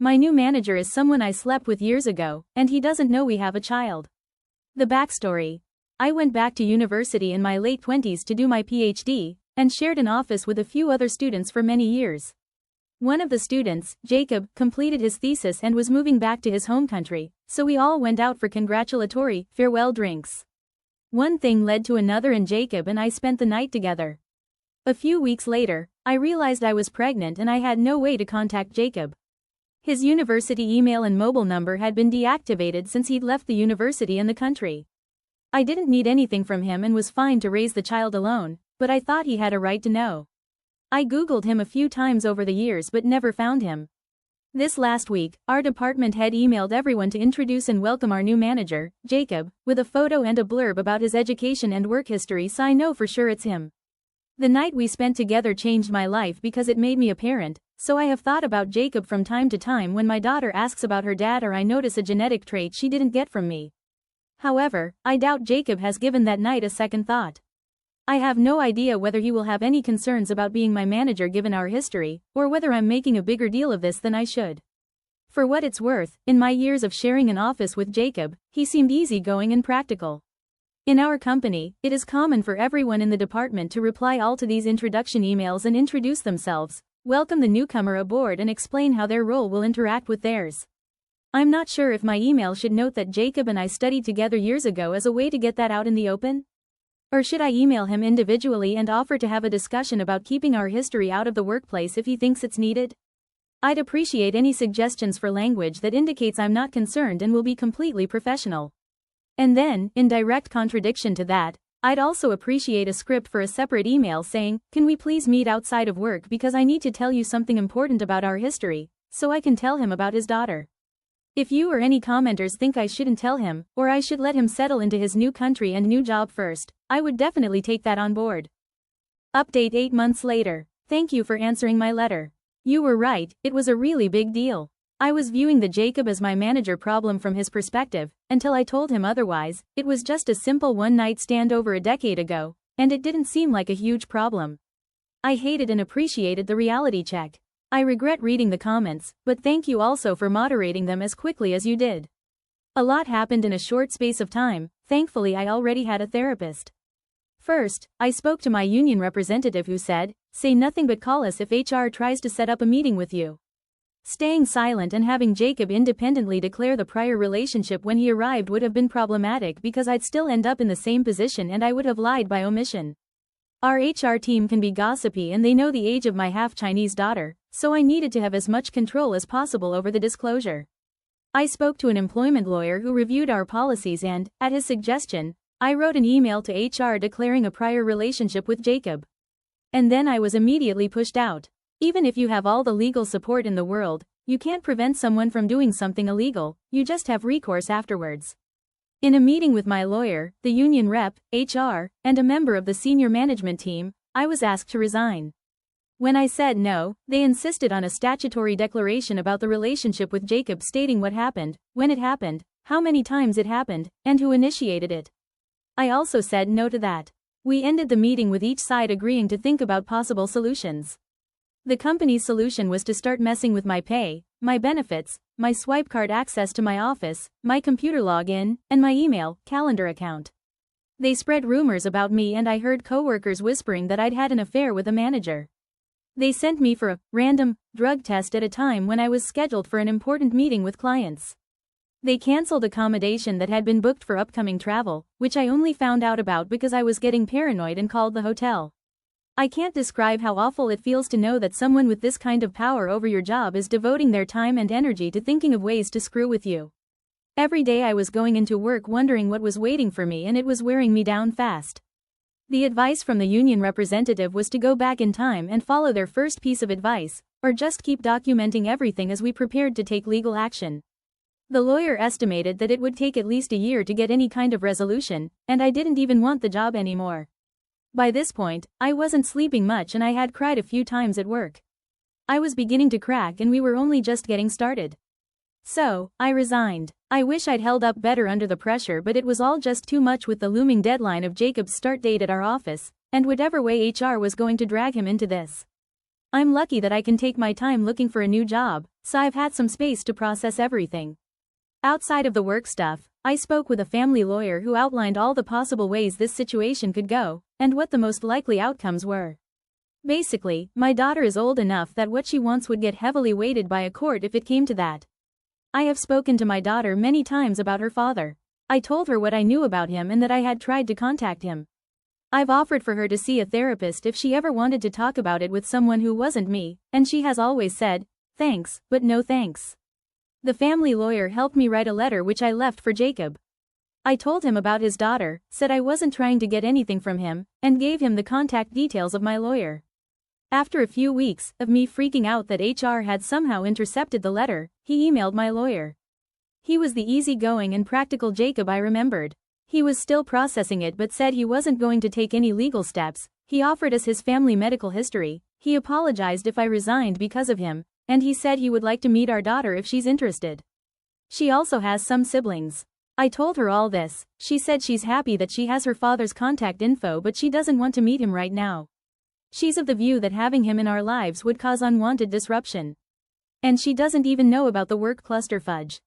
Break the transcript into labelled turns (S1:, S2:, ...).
S1: My new manager is someone I slept with years ago, and he doesn't know we have a child. The backstory. I went back to university in my late 20s to do my PhD, and shared an office with a few other students for many years. One of the students, Jacob, completed his thesis and was moving back to his home country, so we all went out for congratulatory, farewell drinks. One thing led to another and Jacob and I spent the night together. A few weeks later, I realized I was pregnant and I had no way to contact Jacob. His university email and mobile number had been deactivated since he'd left the university and the country. I didn't need anything from him and was fine to raise the child alone, but I thought he had a right to know. I googled him a few times over the years but never found him. This last week, our department head emailed everyone to introduce and welcome our new manager, Jacob, with a photo and a blurb about his education and work history so I know for sure it's him. The night we spent together changed my life because it made me a parent, so I have thought about Jacob from time to time when my daughter asks about her dad or I notice a genetic trait she didn't get from me. However, I doubt Jacob has given that night a second thought. I have no idea whether he will have any concerns about being my manager given our history, or whether I'm making a bigger deal of this than I should. For what it's worth, in my years of sharing an office with Jacob, he seemed easygoing and practical. In our company, it is common for everyone in the department to reply all to these introduction emails and introduce themselves, welcome the newcomer aboard and explain how their role will interact with theirs. I'm not sure if my email should note that Jacob and I studied together years ago as a way to get that out in the open? Or should I email him individually and offer to have a discussion about keeping our history out of the workplace if he thinks it's needed? I'd appreciate any suggestions for language that indicates I'm not concerned and will be completely professional. And then, in direct contradiction to that, I'd also appreciate a script for a separate email saying, can we please meet outside of work because I need to tell you something important about our history, so I can tell him about his daughter. If you or any commenters think I shouldn't tell him, or I should let him settle into his new country and new job first, I would definitely take that on board. Update 8 months later. Thank you for answering my letter. You were right, it was a really big deal. I was viewing the Jacob as my manager problem from his perspective, until I told him otherwise. It was just a simple one-night stand over a decade ago, and it didn't seem like a huge problem. I hated and appreciated the reality check. I regret reading the comments, but thank you also for moderating them as quickly as you did. A lot happened in a short space of time. Thankfully I already had a therapist. First, I spoke to my union representative who said, say nothing but call us if HR tries to set up a meeting with you. Staying silent and having Jacob independently declare the prior relationship when he arrived would have been problematic because I'd still end up in the same position and I would have lied by omission. Our HR team can be gossipy and they know the age of my half-Chinese daughter, so I needed to have as much control as possible over the disclosure. I spoke to an employment lawyer who reviewed our policies and, at his suggestion, I wrote an email to HR declaring a prior relationship with Jacob. And then I was immediately pushed out. Even if you have all the legal support in the world, you can't prevent someone from doing something illegal, you just have recourse afterwards. In a meeting with my lawyer, the union rep, HR, and a member of the senior management team, I was asked to resign. When I said no, they insisted on a statutory declaration about the relationship with Jacob stating what happened, when it happened, how many times it happened, and who initiated it. I also said no to that. We ended the meeting with each side agreeing to think about possible solutions. The company's solution was to start messing with my pay, my benefits, my swipe card access to my office, my computer login, and my email, calendar account. They spread rumors about me and I heard coworkers whispering that I'd had an affair with a manager. They sent me for a random drug test at a time when I was scheduled for an important meeting with clients. They canceled accommodation that had been booked for upcoming travel, which I only found out about because I was getting paranoid and called the hotel. I can't describe how awful it feels to know that someone with this kind of power over your job is devoting their time and energy to thinking of ways to screw with you. Every day I was going into work wondering what was waiting for me and it was wearing me down fast. The advice from the union representative was to go back in time and follow their first piece of advice, or just keep documenting everything as we prepared to take legal action. The lawyer estimated that it would take at least a year to get any kind of resolution, and I didn't even want the job anymore. By this point, I wasn't sleeping much and I had cried a few times at work. I was beginning to crack and we were only just getting started. So, I resigned. I wish I'd held up better under the pressure, but it was all just too much with the looming deadline of Jacob's start date at our office, and whatever way HR was going to drag him into this. I'm lucky that I can take my time looking for a new job, so I've had some space to process everything. Outside of the work stuff, I spoke with a family lawyer who outlined all the possible ways this situation could go, and what the most likely outcomes were. Basically, my daughter is old enough that what she wants would get heavily weighted by a court if it came to that. I have spoken to my daughter many times about her father. I told her what I knew about him and that I had tried to contact him. I've offered for her to see a therapist if she ever wanted to talk about it with someone who wasn't me, and she has always said, thanks, but no thanks. The family lawyer helped me write a letter which I left for Jacob. I told him about his daughter, said I wasn't trying to get anything from him, and gave him the contact details of my lawyer. After a few weeks of me freaking out that HR had somehow intercepted the letter, he emailed my lawyer. He was the easygoing and practical Jacob I remembered. He was still processing it but said he wasn't going to take any legal steps. He offered us his family medical history. He apologized if I resigned because of him, and he said he would like to meet our daughter if she's interested. She also has some siblings. I told her all this. She said she's happy that she has her father's contact info but she doesn't want to meet him right now. She's of the view that having him in our lives would cause unwanted disruption. And she doesn't even know about the work clusterfuge.